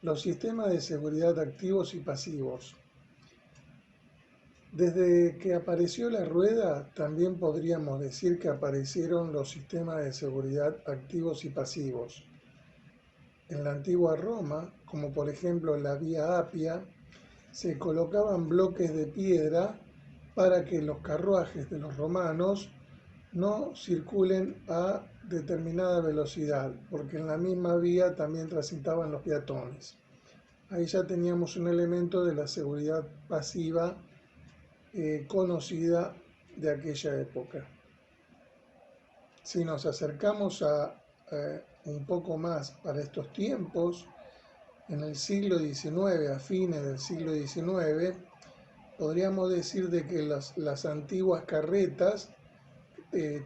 Los sistemas de seguridad activos y pasivos. Desde que apareció la rueda, también podríamos decir que aparecieron los sistemas de seguridad activos y pasivos. En la antigua Roma, como por ejemplo en la Vía Apia, se colocaban bloques de piedra para que los carruajes de los romanos no circulen a determinada velocidad, porque en la misma vía también transitaban los peatones. Ahí ya teníamos un elemento de la seguridad pasiva conocida de aquella época. Si nos acercamos a un poco más para estos tiempos, en el siglo XIX, a fines del siglo XIX, podríamos decir de que las antiguas carretas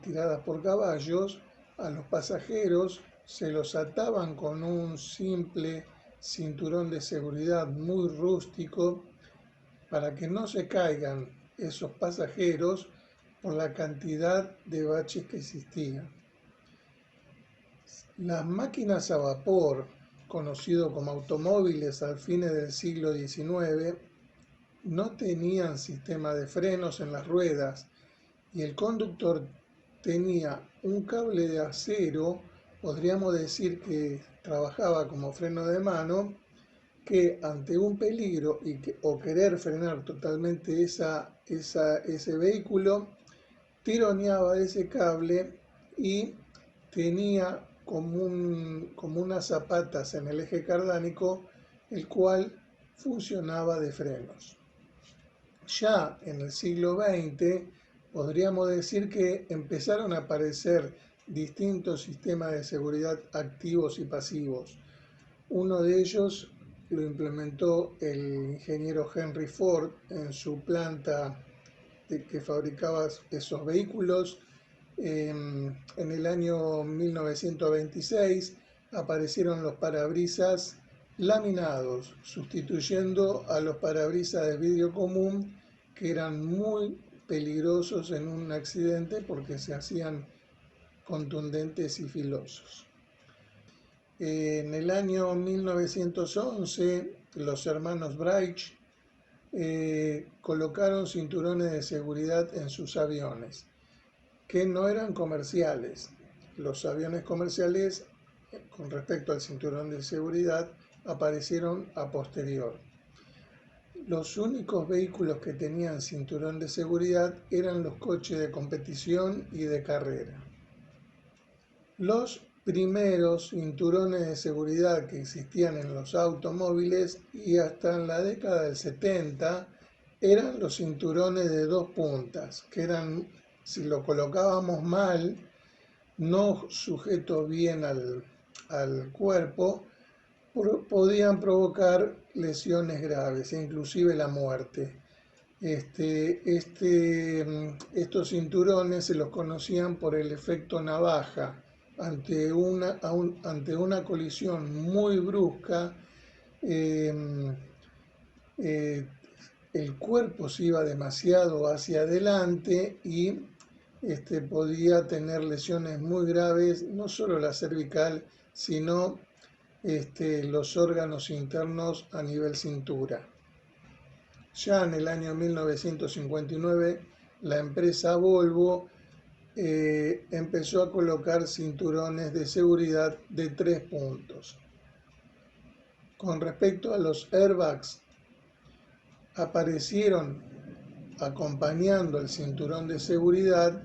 tiradas por caballos, a los pasajeros se los ataban con un simple cinturón de seguridad muy rústico para que no se caigan esos pasajeros por la cantidad de baches que existían. Las máquinas a vapor, conocido como automóviles al fines del siglo XIX, no tenían sistema de frenos en las ruedas y el conductor tenía un cable de acero, podríamos decir que trabajaba como freno de mano, que ante un peligro o querer frenar totalmente ese vehículo, tironeaba ese cable y tenía como unas zapatas en el eje cardánico, el cual funcionaba de frenos. Ya en el siglo XX podríamos decir que empezaron a aparecer distintos sistemas de seguridad activos y pasivos. Uno de ellos lo implementó el ingeniero Henry Ford en su planta que fabricaba esos vehículos. En el año 1926 aparecieron los parabrisas laminados, sustituyendo a los parabrisas de vidrio común, que eran muy peligrosos en un accidente porque se hacían contundentes y filosos. En el año 1911, los hermanos Wright colocaron cinturones de seguridad en sus aviones, que no eran comerciales. Los aviones comerciales, con respecto al cinturón de seguridad, aparecieron a posterior. Los únicos vehículos que tenían cinturón de seguridad eran los coches de competición y de carrera. Los primeros cinturones de seguridad que existían en los automóviles y hasta en la década del 70 eran los cinturones de dos puntas, que eran, si lo colocábamos mal, no sujetos bien al cuerpo, podían provocar lesiones graves e inclusive la muerte. Estos cinturones se los conocían por el efecto navaja. Ante una colisión muy brusca, el cuerpo se iba demasiado hacia adelante y podía tener lesiones muy graves, no solo la cervical, sino los órganos internos a nivel cintura. Ya en el año 1959, la empresa Volvo empezó a colocar cinturones de seguridad de 3 puntos. Con respecto a los airbags, aparecieron acompañando el cinturón de seguridad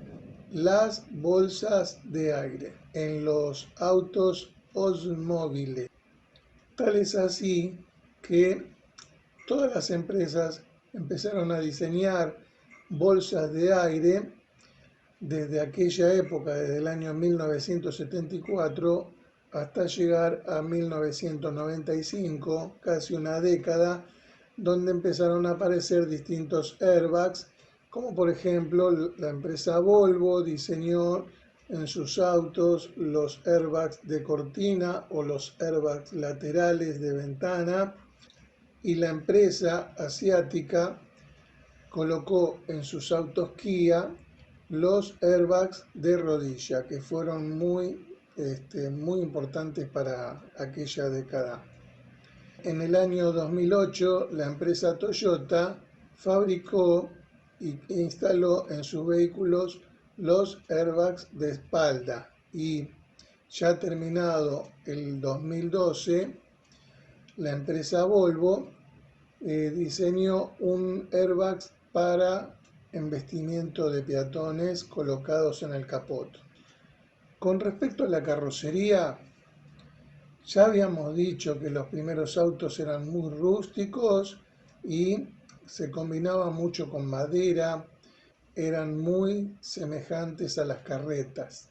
las bolsas de aire en los autos Oldsmobile. Tal es así que todas las empresas empezaron a diseñar bolsas de aire desde aquella época, desde el año 1974 hasta llegar a 1995, casi una década, donde empezaron a aparecer distintos airbags, como por ejemplo la empresa Volvo diseñó en sus autos los airbags de cortina o los airbags laterales de ventana, y la empresa asiática colocó en sus autos Kia los airbags de rodilla, que fueron muy importantes para aquella década. en el año 2008 la empresa Toyota fabricó e instaló en sus vehículos los airbags de espalda, y ya terminado el 2012, la empresa Volvo diseñó un airbag para embestimiento de peatones colocados en el capot. Con respecto a la carrocería, ya habíamos dicho que los primeros autos eran muy rústicos y se combinaba mucho con madera, eran muy semejantes a las carretas,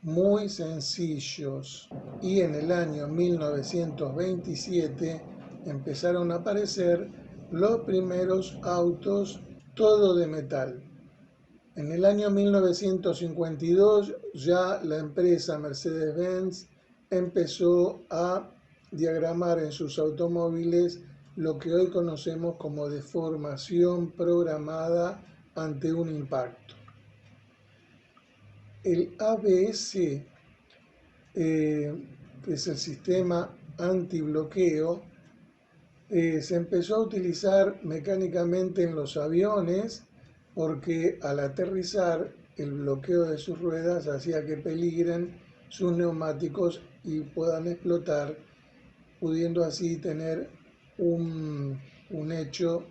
muy sencillos, y en el año 1927 empezaron a aparecer los primeros autos todo de metal. En el año 1952 ya la empresa Mercedes-Benz empezó a diagramar en sus automóviles lo que hoy conocemos como deformación programada ante un impacto. El ABS, que es el sistema antibloqueo, se empezó a utilizar mecánicamente en los aviones porque al aterrizar el bloqueo de sus ruedas hacía que peligren sus neumáticos y puedan explotar, pudiendo así tener un hecho,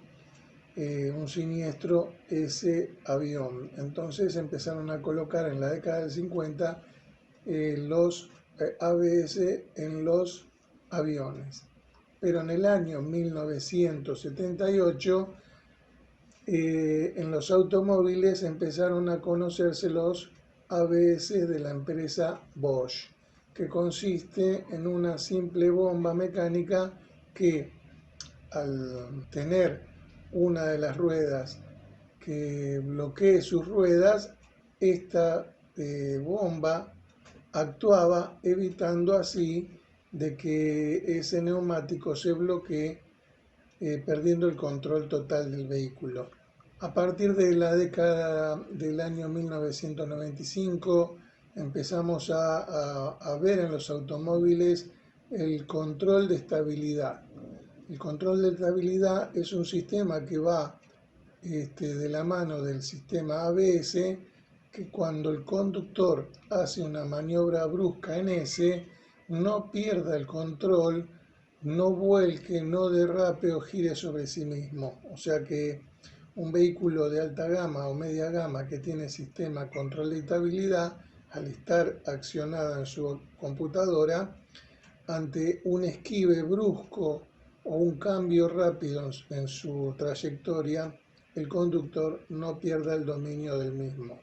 un siniestro ese avión. Entonces empezaron a colocar en la década del 50 los ABS en los aviones. Pero en el año 1978 en los automóviles empezaron a conocerse los ABS de la empresa Bosch, que consiste en una simple bomba mecánica que, al tener una de las ruedas que bloquee sus ruedas, esta bomba actuaba evitando así de que ese neumático se bloquee, perdiendo el control total del vehículo. A partir de la década del año 1995 empezamos a ver en los automóviles el control de estabilidad. El control de estabilidad es un sistema que va de la mano del sistema ABS, que cuando el conductor hace una maniobra brusca en ese, no pierda el control, no vuelque, no derrape o gire sobre sí mismo. O sea que un vehículo de alta gama o media gama que tiene sistema control de estabilidad, al estar accionada en su computadora, ante un esquive brusco o un cambio rápido en su trayectoria, el conductor no pierda el dominio del mismo.